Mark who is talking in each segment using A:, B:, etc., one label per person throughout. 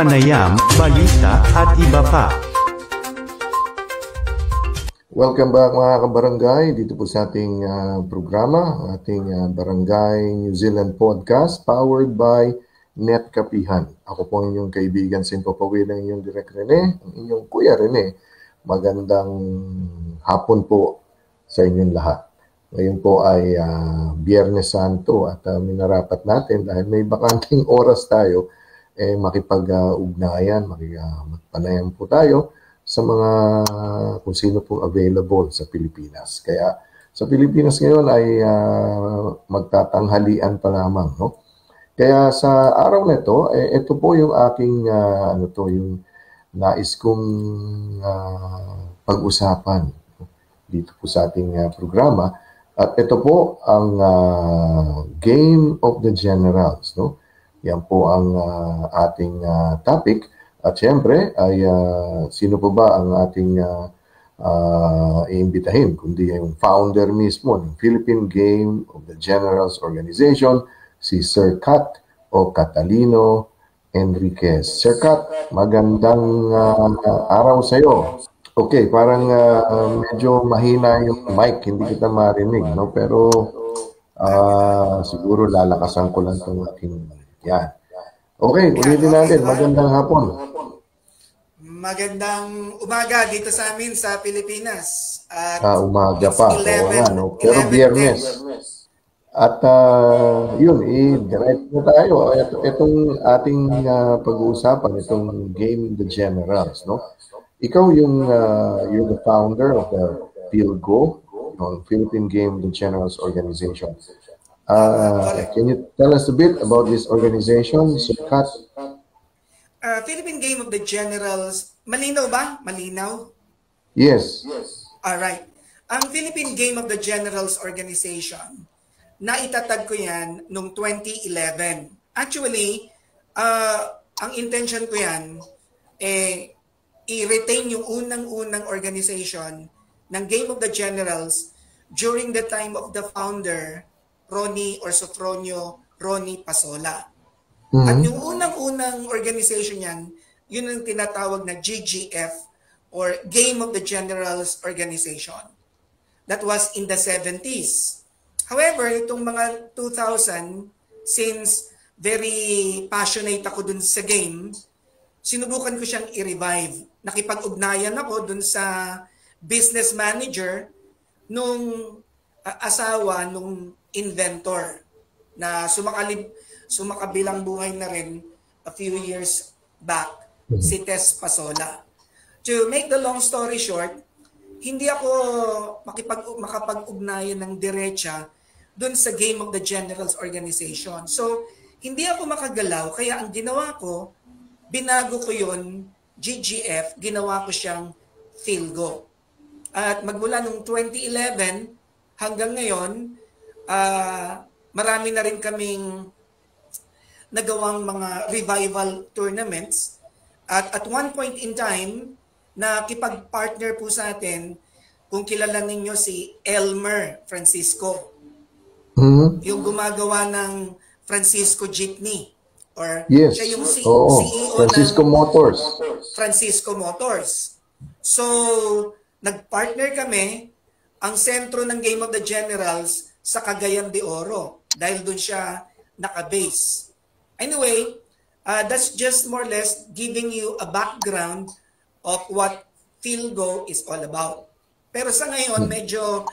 A: panayam, balita at iba pa.
B: Welcome back mga kabarangay dito po sa ating programa, ating Barangay New Zealand Podcast powered by Netkapihan. Ako po ang inyong kaibigan, Simpo Pawil, ang inyong Direk Rene, ang inyong Kuya Rene. Magandang hapon po sa inyong lahat. Ngayon po ay Biyernes Santo at minarapat natin dahil may bakanting oras tayo, makipag-ugnayan, magpanayam po tayo sa mga kung sino pong available sa Pilipinas. Kaya sa Pilipinas ngayon ay magtatanghalian pa lamang, no? Kaya sa araw na ito, ito po yung aking yung nais kong pag-usapan dito po sa ating programa. At ito po ang Game of the Generals, no? Yan po ang ating topic. At syempre, ay sino po ba ang ating iimbitahin? Kundi yung founder mismo ng Philippine Game of the Generals Organization, si Sir Kat o Catalino Enriquez. Sir Kat, magandang araw sa iyo. Okay, parang medyo mahina yung mic, hindi kita marinig, no? Pero siguro lalakasan ko lang itong ating yan. Okay, ulitin natin. Magandang hapon.
C: Magandang umaga dito sa amin sa Pilipinas. At
B: umaga pa.
C: 11,
B: no? Pero Biyernes. At yun, i-direct na tayo. Itong ating pag-uusapan, itong Game the Generals, no? Ikaw you're the founder of the PhilGo, Philippine Game the Generals Organization. Can you tell us a bit about this organization, Sir Kat?
C: Philippine Game of the Generals, malinaw ba? Malinaw?
B: Yes.
C: Alright. Ang Philippine Game of the Generals Organization, naitatag ko yan noong 2011. Actually, ang intention ko yan, i-retain yung unang-unang organization ng Game of the Generals during the time of the founder, Ronnie or Sofronio Ronnie Pasola. At yung unang-unang organization yan, yun ang tinatawag na GGF or Game of the Generals Organization. That was in the 70s. However, itong mga 2000, since very passionate ako dun sa game, sinubukan ko siyang i-revive. Nakipag-ugnayan ako dun sa business manager nung asawa nung inventor na sumakabilang buhay na rin a few years back, si Tess Pasola. To make the long story short, hindi ako makapag-ugnayan ng diretsa dun sa Game of the Generals Organization. So, hindi ako makagalaw, kaya ang ginawa ko, binago ko yun, GGF, ginawa ko siyang PhilGo. At magmula nung 2011 hanggang ngayon, marami na rin kaming nagawang mga revival tournaments. At one point in time, nakipag-partner po sa atin, kung kilala ninyo si Elmer Francisco. Yung gumagawa ng Francisco Jeepney. Or
B: yes.
C: Siya yung CEO
B: Francisco
C: ng
B: Motors.
C: Francisco Motors. So, nag-partner kami, ang sentro ng Game of the Generals sa Cagayan de Oro dahil doon siya naka-base. Anyway, that's just more or less giving you a background of what PhilGo is all about. Pero sa ngayon, medyo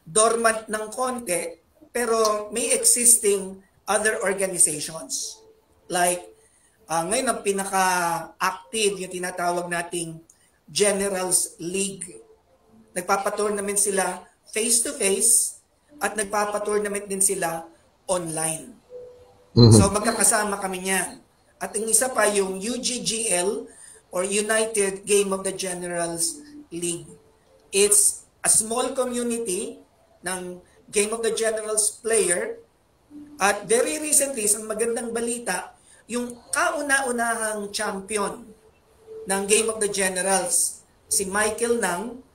C: dormant ng konti, pero may existing other organizations. Like, ngayon ang pinaka-active, yung tinatawag nating Generals League. Nagpapatournament sila face-to-face at nagpapatournament din sila online. So magkakasama kami niyan. At ang isa pa yung UGGL or United Game of the Generals League. It's a small community ng Game of the Generals player. At very recently, isang magandang balita, yung kauna-unahang champion ng Game of the Generals, si Michael Nang,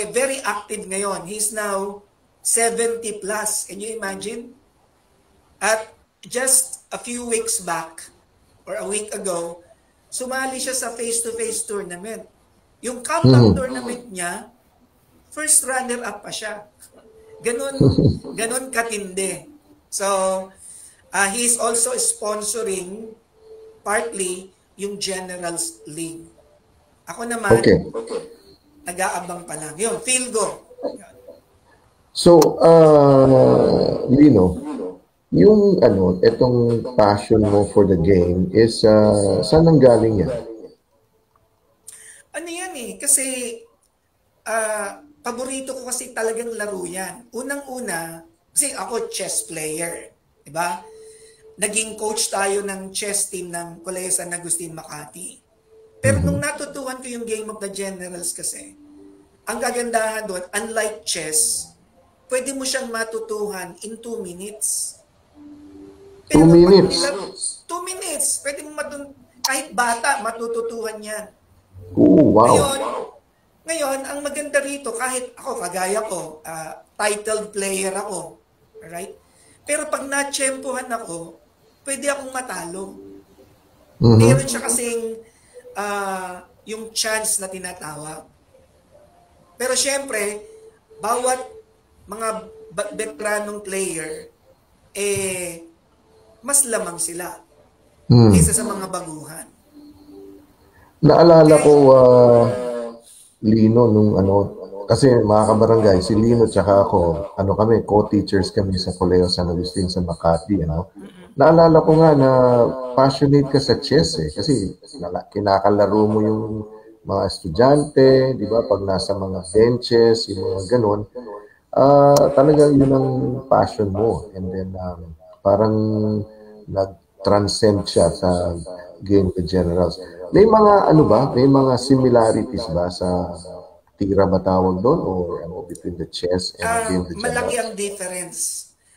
C: very active ngayon. He's now 70 plus. Can you imagine? At just a few weeks back, or a week ago, sumali siya sa face-to-face tournament. Yung compound tournament niya, first runner-up pa siya. Ganon katindi. So, he is also sponsoring partly yung Generals League. Ako naman, nag-aabang pa lang. Yun, field go.
B: So, Lino, yung itong passion mo for the game is saan nanggaling yan?
C: Ano yan kasi paborito ko kasi talagang laro yan. Unang-una, kasi ako chess player, di ba? Naging coach tayo ng chess team ng Colegio San Agustin Makati. Pero nung natutuhan ko yung Game of the Generals kasi, ang gagandahan doon, unlike chess, pwede mo siyang matutuhan in 2 minutes.
B: 2 minutes?
C: 2 minutes. Pwede mo kahit bata, matututuhan yan.
B: Oh, wow.
C: Ngayon, ang maganda rito, kahit ako, kagaya ko, titled player ako. Alright? Pero pag na-tsempohan ako, pwede akong matalo. Meron siya kasing yung chance na tinatawag. Pero syempre, bawat mga veteranong player, mas lamang sila kaysa sa mga baguhan.
B: Naalala ko, Lino, nung kasi mga kabarangay, si Lino tsaka ako, kami, co-teachers kami sa Colegio San Agustin sa Makati, Naalala ko nga na passionate ka sa chess kasi kinakalaro mo yung mga estudyante, di ba, pag nasa mga benches, yung mga ganun, talagang yun ang passion mo. And then, parang nag-transcend siya sa Game of the Generals. May mga, may mga similarities ba sa tira ba tawag doon or between the chess and Game of the Generals?
C: Malaki ang difference.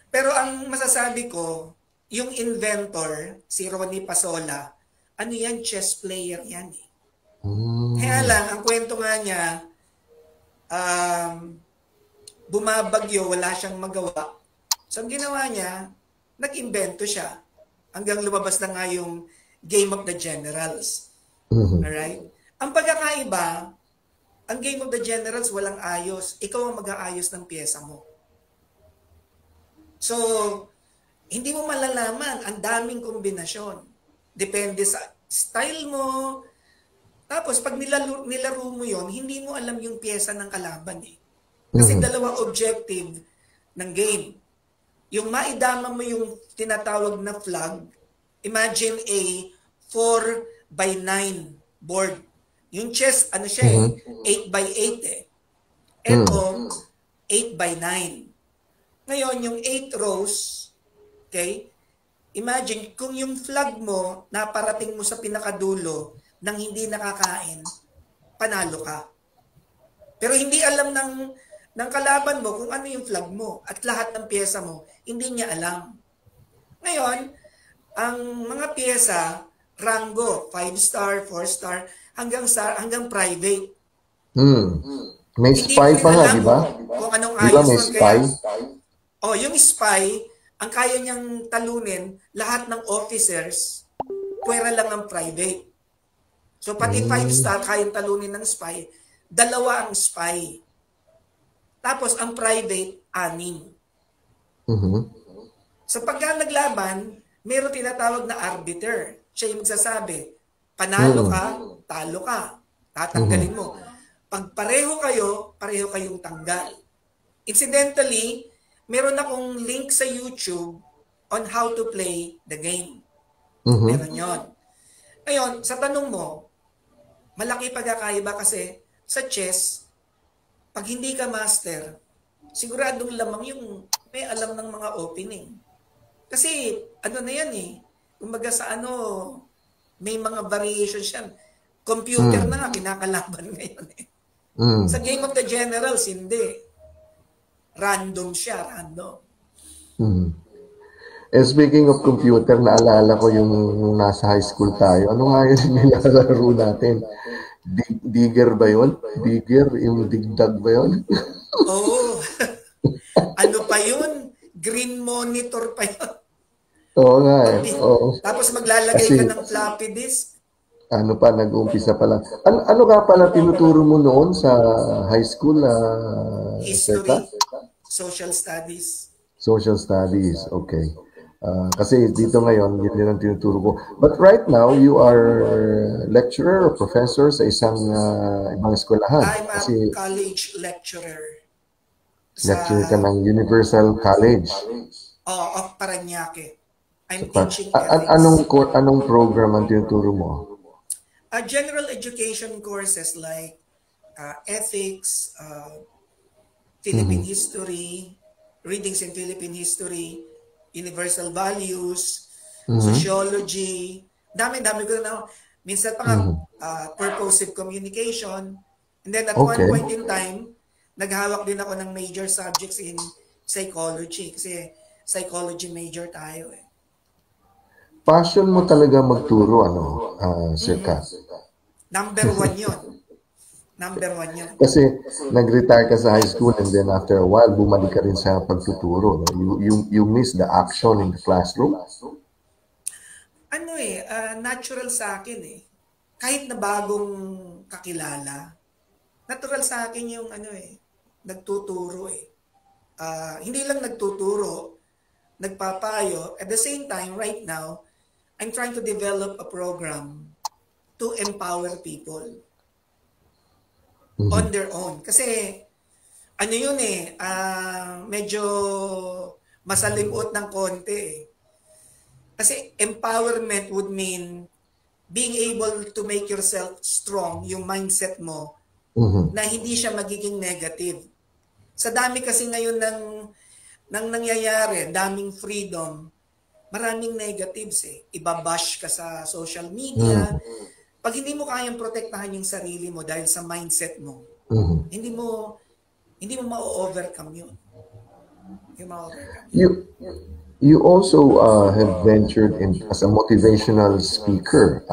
C: Pero ang masasabi ko, yung inventor, si Ronnie Pasola, yan, chess player yan Kaya lang, ang kwento nga niya, bumabagyo, wala siyang magawa. So, ang ginawa niya, nag-invento siya. Hanggang lumabas na nga yung Game of the Generals. Alright? Ang pagkakaiba, ang Game of the Generals walang ayos. Ikaw ang mag-aayos ng pyesa mo. So, hindi mo malalaman. Ang daming kombinasyon. Depende sa style mo. Tapos, pag nilaro mo yon, hindi mo alam yung pyesa ng kalaban Kasi dalawang objective ng game. Yung maidama mo yung tinatawag na flag, imagine a 4x9 board. Yung chess, 8x8 Ito, 8x9. Ngayon, yung 8 rows, okay, imagine kung yung flag mo, naparating mo sa pinakadulo nang hindi nakakain, panalo ka. Pero hindi alam ng kalaban mo kung ano yung flag mo at lahat ng pyesa mo, hindi niya alam. Ngayon, ang mga pyesa, rango, 5-star, 4-star, hanggang private.
B: May spy pa nga, di ba?
C: Kung anong
B: di ba
C: ayos
B: may spy?
C: Yung spy, ang kaya niyang talunin, lahat ng officers, pwera lang ang private. So pati 5-star, kayang talunin ng spy, 2 ang spy. Tapos ang private, 6. So pagka naglaban, meron tinatawag na arbiter. Siya yung magsasabi, panalo ka, talo ka, tatanggalin mo. Pag pareho kayong tanggal. Incidentally, meron akong link sa YouTube on how to play the game. Meron yon. Ngayon, sa tanong mo, malaki pagkakaiba kasi sa chess, pag hindi ka master, siguradong lamang yung may alam ng mga opening. Kasi, na yan kumbaga sa may mga variations yan. Computer na nga, kinakalaban ngayon Sa Game of the Generals, hindi. Random siya, random.
B: And speaking of computer, naalala ko yung nasa high school tayo. Ano nga yun nilalaro natin? Digger ba yun? Digger? Yung digdag ba yun?
C: Oo. Ano pa yun? Green monitor pa yun.
B: Oo nga Oo.
C: Tapos maglalagay ka ng floppy disk.
B: Ano pa, nag-uumpisa pa lang. Ano ka pala tinuturo mo noon sa high school, Sir Kat?
C: History, social studies.
B: Social studies, okay. Kasi dito ngayon, yun din ang tinuturo ko. But right now, you are lecturer or professor sa isang ibang eskwelahan.
C: I'm a
B: Kasi
C: college lecturer
B: lecturer ka
C: sa
B: ng Universal College.
C: of Parañaque. I'm
B: Pa-
C: teaching
B: anong program ang tinuturo mo?
C: general education courses like ethics, Philippine history, readings in Philippine history, universal values, sociology. Dami-dami ko na. Minsan pa nga, purposive communication. And then at one
B: Okay.
C: point in time, naghawak din ako ng major subjects in psychology. Kasi psychology major tayo eh.
B: Passion mo talaga magturo, Sir Kat?
C: Number one yun. Number one yun.
B: Kasi nag-retire ka sa high school and then after a while, bumalik ka rin sa pagtuturo. No? You miss the action in the classroom?
C: Ano natural sa akin eh. Kahit na bagong kakilala, natural sa akin yung nagtuturo eh. Hindi lang nagtuturo, nagpapayo. At the same time, right now, I'm trying to develop a program to empower people on their own. Kasi, ano yun medyo masalimuot ng konti eh. Kasi empowerment would mean being able to make yourself strong, yung mindset mo, na hindi siya magiging negative. Sa dami kasi ngayon ng nangyayari, daming freedom, maraming negatives eh. Ibabash ka sa social media. Pag hindi mo kayang protektahan yung sarili mo dahil sa mindset mo, hindi mo ma-overcome yun. Hindi mo ma-overcome yun.
B: You also have ventured in as a motivational speaker.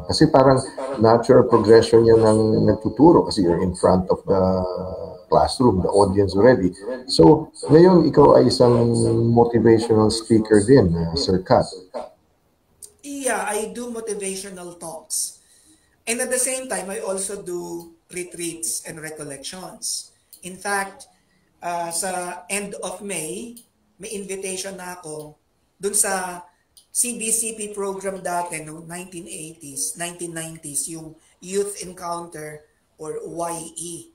B: Kasi parang natural progression yan ng nagtuturo kasi you're in front of the classroom, the audience already. So, ngayon ikaw ay isang motivational speaker din, Sir Kat.
C: Yeah, I do motivational talks. And at the same time, I also do retreats and recollections. In fact, sa end of May, may invitation na ako dun sa CBCP program dati noong 1980s, 1990s, yung Youth Encounter or YE.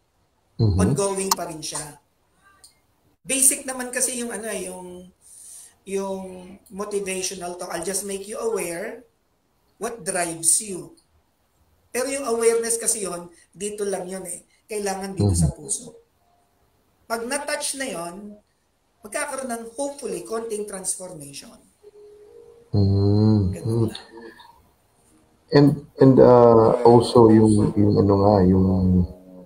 C: Ongoing pa rin siya. Basic naman kasi yung yung motivational talk. I'll just make you aware what drives you. Pero yung awareness kasi yon dito lang yun eh. Kailangan dito sa puso. Pag na-touch na yon, magkakaroon ng hopefully konting transformation.
B: And also yung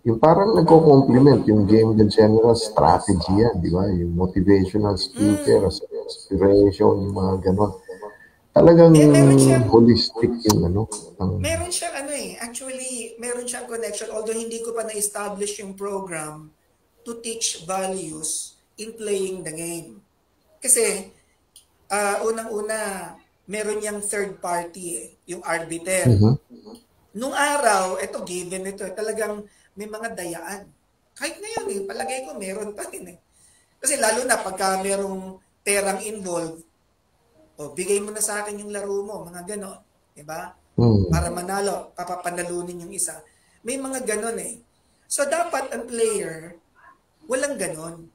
B: yung parang nagko-complement yung Game the General strategy yan, di ba? Yung motivational speaker, inspiration, yung mga ganon. Talagang holistic yung
C: Meron siyang actually, meron siyang connection, although hindi ko pa na-establish yung program to teach values in playing the game. Kasi, unang-una, meron yung third party yung arbiter. Nung araw, given ito, talagang may mga dayaan. Kahit ngayon palagay ko meron pa rin Kasi lalo na pagka merong perang involved, bigay mo na sa akin yung laro mo, mga ganon. Diba? Para manalo, papapanalunin yung isa. May mga ganon So dapat ang player, walang ganon.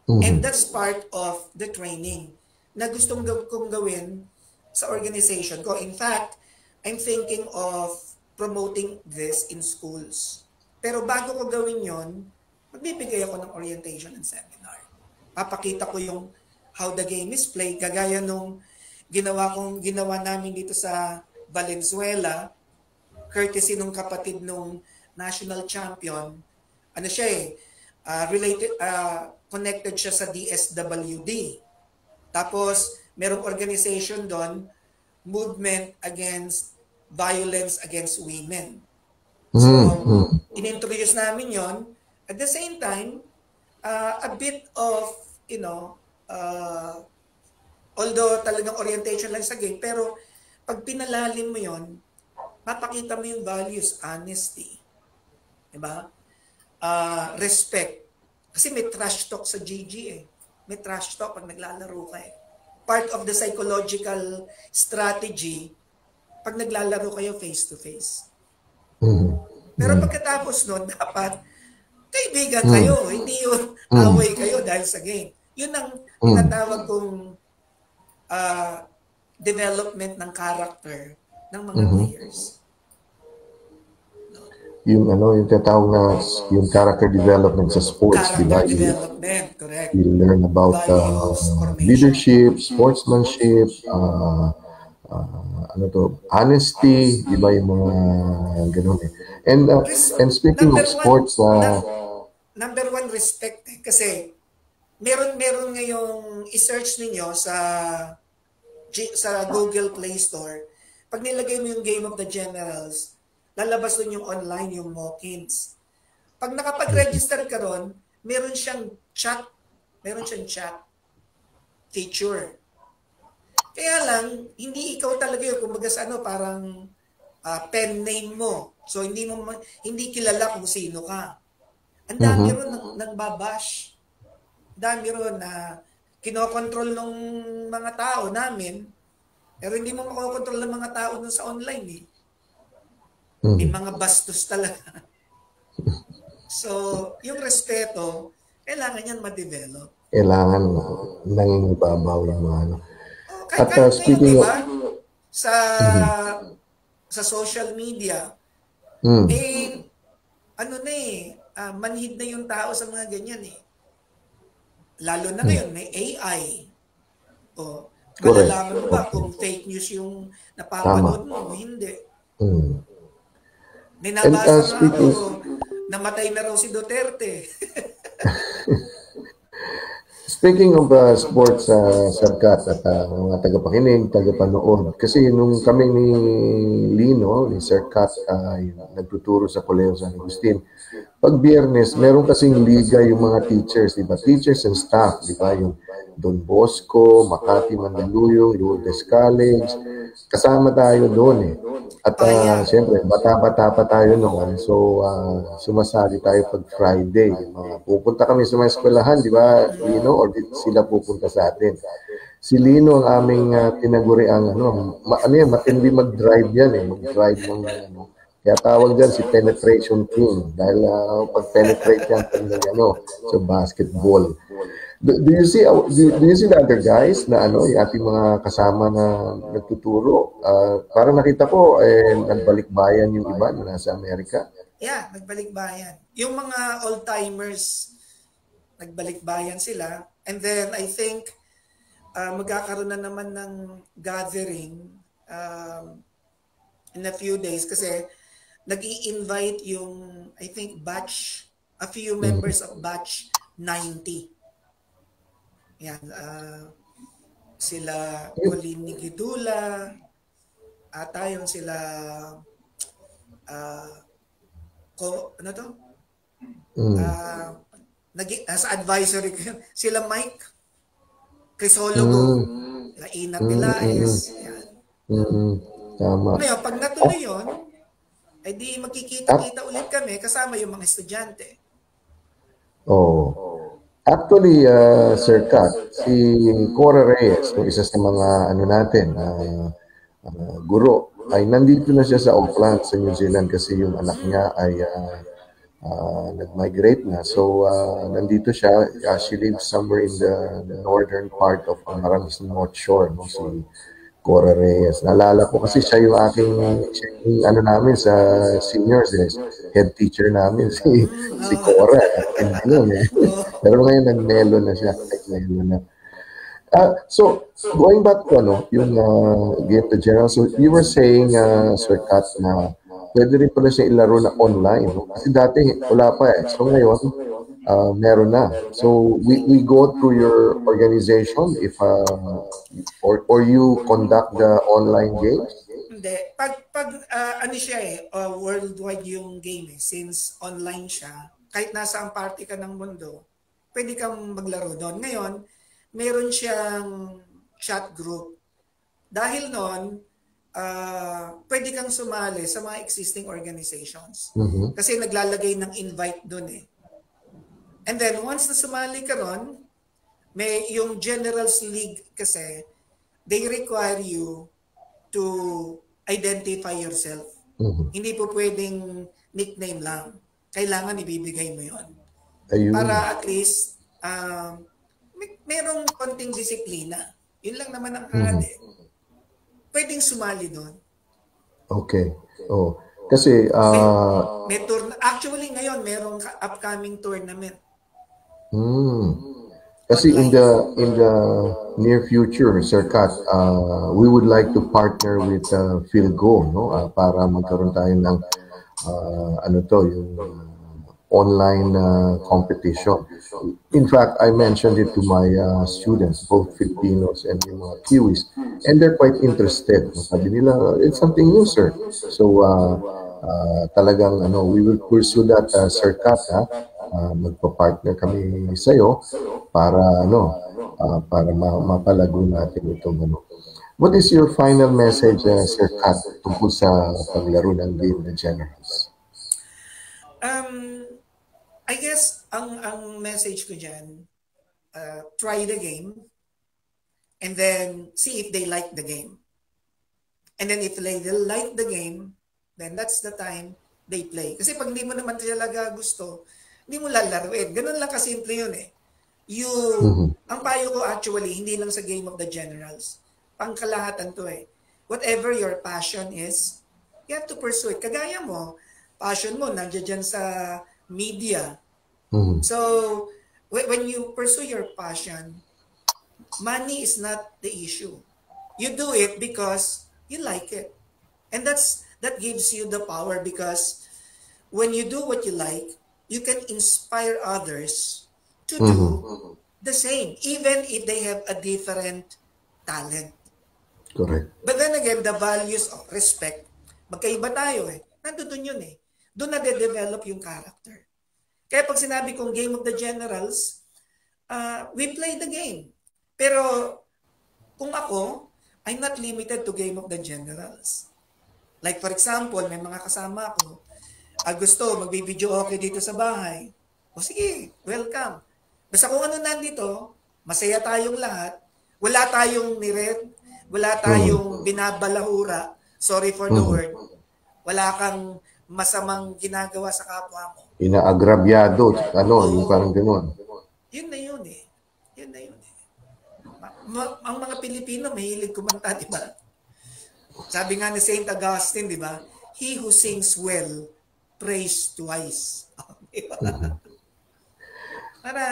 C: And that's part of the training na gustong kong gawin sa organization ko. In fact, I'm thinking of promoting this in schools. Pero bago ko gawin yon, magbibigay ako ng orientation and seminar. Papakita ko yung how the game is played, kagaya nung ginawa namin dito sa Valenzuela, courtesy nung kapatid nung national champion. Ano siya connected siya sa DSWD. Tapos, merong organization doon, Movement Against Violence Against Women. So, in-introduce namin yon. At the same time, a bit of, although talagang orientation lang sa game, pero pag pinalalim mo yon, mapakita mo yung values, honesty, diba? Respect. Kasi may trash talk sa GG eh. May trash talk pag naglalaro ka eh. Part of the psychological strategy pag naglalaro kayo face-to-face. Pero pagkatapos nun, dapat kaibigan kayo, hindi yung away kayo dahil sa game. Yun ang tinatawag kong development ng character ng mga players.
B: Yung yung tinatawag na yung character development sa sports, di ba?
C: Character development, correct.
B: You learn about
C: Values, formation.
B: leadership, sportsmanship, honesty, di ba yung mga ganun eh. And speaking of sports,
C: number one, respect eh. Kasi meron ngayong i-search ninyo sa Google Play Store. Pag nilagay mo yung Game of the Generals, lalabas dun yung online, yung walk-ins. Pag nakapag-register ka ron, meron siyang chat feature. Kaya lang, hindi ikaw talaga yun. Kumbaga sa parang pen name mo. So, hindi kilala kung sino ka. Ang dami ron nagbabash. Dami ron na kinokontrol ng mga tao namin. Pero hindi mo makokontrol ng mga tao nun sa online eh. May mga bastos talaga. So, yung respeto, kailangan yan ma-develop.
B: Kailangan nangingibabaw yung mga
C: Kahit speaking ngayon, diba? Sa social media, manhid na yung tao sa mga ganyan eh. Lalo na ngayon, may AI. Malalaman mo ba kung fake news yung napapanood mo o hindi? May nabasa nga ako, namatay na raw si Duterte.
B: Speaking of sports, Sarkat at mga tagapakinig, tagapanood, kasi nung kami ni Lino, ni Sarkat, nagtuturo sa Colegio San Agustin, pag Biyernes, meron kasing liga yung mga teachers, di ba? Teachers and staff, di ba? Yung Don Bosco, Makati Mandaluyong, Lourdes College, kasama tayo doon eh. At siyempre, bata-bata pa tayo noon. So, sumasali tayo pag Friday. Pupunta kami sa mga eskwelahan, di ba, Lino? Or sila pupunta sa atin. Si Lino ang aming tinaguriang, matindi mag-drive yan eh. Mag-drive ng, kaya tawag dyan si Penetration King. Dahil pag-penetrate yan sa basketball. Do you see the other guys na yung ating mga kasama na nagtuturo? Parang nakita ko nagbalikbayan yung iba na nasa Amerika.
C: Yeah, nagbalikbayan. Yung mga old-timers, nagbalikbayan sila. And then I think magkakaroon na naman ng gathering in a few days kasi nag-i-invite yung I think a few members of batch 90. Yan, sila Colin Nigidula, yung sila sa advisory ko sila Mike Crisologo, Inat Pilaes.
B: Tama.
C: Ngayon, pag natuloy yun, ay di magkikita-kita ulit kami kasama yung mga estudyante.
B: Actually, Sir Kat, si Cora Reyes, yung isa sa mga guro, ay nandito na siya sa Auckland, sa New Zealand kasi yung anak niya ay nag-migrate na. So, nandito siya. She lives somewhere in the northern part of Amarangas North Shore, si Cora Reyes. Naalala ko kasi siya yung aking namin sa seniors, head teacher namin, si Cora. Pero ngayon nag-melo na siya. So, going back to yung Game the General, so you were saying, Sir Kat, na pwede rin pala siya ilaro na online. Kasi dati wala pa eh. So ngayon, meron na. So we go through your organization if or you conduct the online games?
C: Hindi. Pag siya worldwide yung game since online siya, kahit nasa ang party ka ng mundo, pwede kang maglaro doon. Ngayon, meron siyang chat group. Dahil noon, pwede kang sumali sa mga existing organizations.
B: Mhm.
C: Kasi naglalagay ng invite dun eh. And then, once na sumali ka ron, may yung Generals League kasi, they require you to identify yourself.
B: Mhm.
C: Hindi po pwedeng nickname lang. Kailangan ibibigay mo yon
B: Ayun.
C: para at least merong konting disiplina. Yun lang naman ang hangad eh. Pwedeng sumali doon.
B: Okay. Oh. Kasi
C: May actually ngayon merong upcoming tournament.
B: Kasi in the near future, Sir Kat, we would like to partner with Philgo, no? Para magkaroon tayo ng yung online competition. In fact, I mentioned it to my students, both Filipinos and yung mga Kiwis, and they're quite interested. Sabi nila, it's something new, sir. So talagang we will pursue that, Sir Kat, magpa-partner kami sa iyo para para mapalago natin itong What is your final message, Sir Kat, tungkol sa paglaro ng Game of the Generals?
C: I guess ang message ko dyan, try the game and then see if they like the game. And then if they like the game, then that's the time they play. Kasi pag hindi mo naman talaga gusto, hindi mo lalaruin. Ganun lang kasimple yun eh. Ang payo ko actually, hindi lang sa Game of the Generals. Pangkalahatan to eh. Whatever your passion is, you have to pursue it. Kagaya mo, passion mo, nandiyan dyan sa media. So, when you pursue your passion, money is not the issue. You do it because you like it. And that gives you the power because when you do what you like, you can inspire others to do the same, even if they have a different talent.
B: Correct.
C: But then again, the values of respect, magkaiba tayo eh. Nandun yun eh. Doon na-develop yung character. Kaya pag sinabi kong Game of the Generals, we play the game. Pero kung ako, I'm not limited to Game of the Generals. Like for example, may mga kasama ko, gusto, magbibideo okay dito sa bahay. O sige, welcome. Basta kung ano nandito, masaya tayong lahat, wala tayong nired, wala tayong binabalahura, sorry for the word, wala kang masamang ginagawa sa kapwa mo.
B: Inaagrabyado, yung parang gano'n.
C: Yun na yun eh. Yun na yun eh. Ang mga Pilipino, mahilig kumanta, di ba? Sabi nga ni St. Augustine, di ba? He who sings well, prays twice.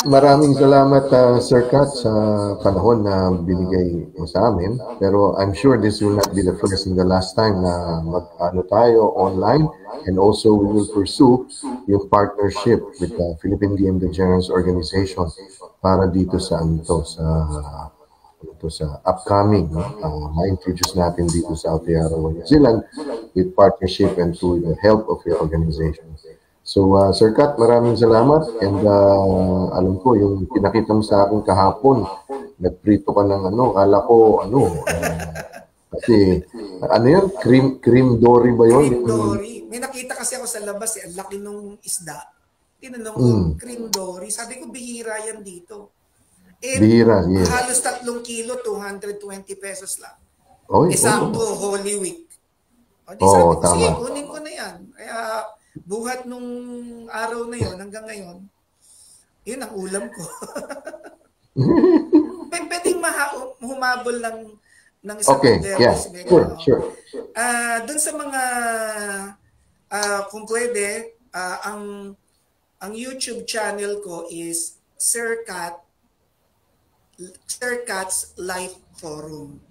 B: Maraming salamat, Sir Kat, sa panahon na binigay mo sa amin. Pero I'm sure this will not be the first and the last time na mag-ano tayo online. And also, we will pursue yung partnership with the Philippine Game of the Generals Organization para dito sa sa upcoming, ma-introduce natin dito sa Aotearoa, New Zealand with partnership and to the help of your organization. So, Sir Kat, maraming salamat and alam ko, yung pinakita mo sa akin kahapon, nagprito ka ng kala ko, kasi, yan? Cream dory ba yun?
C: Cream dory. May nakita kasi ako sa labas, ang laki nung isda. Tinanong ko, cream dory. Sabi ko, bihira yan dito.
B: Bihira, yes.
C: Halos 3 kilo, 220 pesos lang.
B: Sakto,
C: Holy Week. Sabi ko,
B: tama.
C: sige, kunin ko na yan. Kaya, buhat nung araw na yon hanggang ngayon, yun ang ulam ko. Pwedeng humabol ng isang
B: sure.
C: Doon sa mga kung pwede, ang YouTube channel ko is Sir Cat's Life Forum.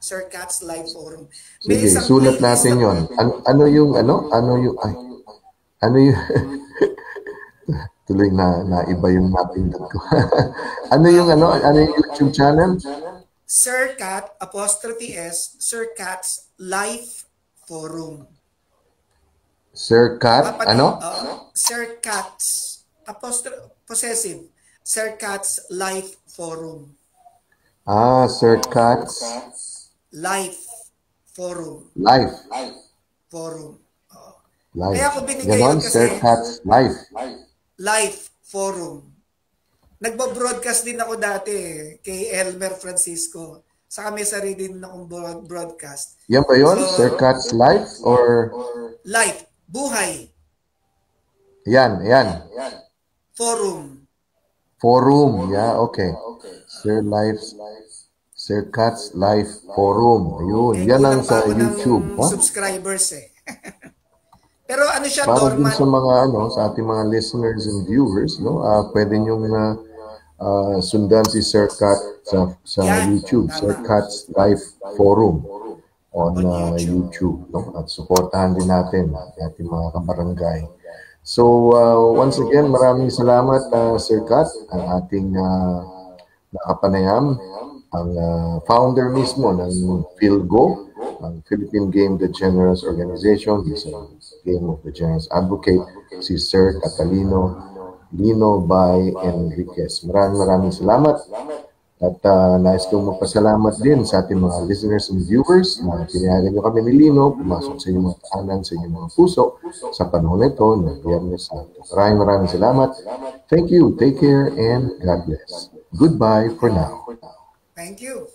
C: Sir Cat's Life Forum.
B: Sige, sulat natin yon. Ano yung tuloy na iba yung napindot ko. ano yung YouTube channel?
C: Sir Cat '(S), Sir Cat's Life Forum.
B: Sir Cat,
C: Sir Cat's possessive. Sir Cat's Life Forum.
B: Sir Cat's
C: Life Forum.
B: Life.
C: Forum. Oo.
B: Life.
C: Kaya ako binigay
B: Ganon,
C: yun kasi
B: Sir Katz, life.
C: Life Forum. Nagba-broadcast din ako dati kay Elmer Francisco. Saka may sarili din akong broadcast.
B: Yan ba yun?
C: So,
B: Sir Katz, life or...
C: Life. Buhay.
B: Yan.
C: Forum.
B: Forum. Yeah, okay. Sir Katz Life Forum. Ayun. Yan ang sa YouTube.
C: Subscribers eh. Pero ano siya,
B: Para din
C: dormant.
B: sa mga sa ating mga listeners and viewers, no? Pwede niyong sundan si Sir Kat sa
C: Yan,
B: YouTube,
C: tama.
B: Sir Kat's Life Forum on YouTube, no? At suportahan din natin ang ating mga kabarangay. So once again, maraming salamat Sir Kat, ang ating nakapanayam, ang founder mismo ng PhilGo, ang Philippine Game Degenerates Organization, is a Game of Degenerates advocate, si Sir Catalino Lino by Enriquez. Maraming salamat. At nais kong magpasalamat din sa ating mga listeners and viewers na pinayagan nyo kami ni Lino, pumasok sa inyong mga tahanan, sa inyong mga puso sa panahon ito ng Biyernes Santo. Maraming salamat. Thank you, take care, and God bless. Goodbye for now.
C: Thank you.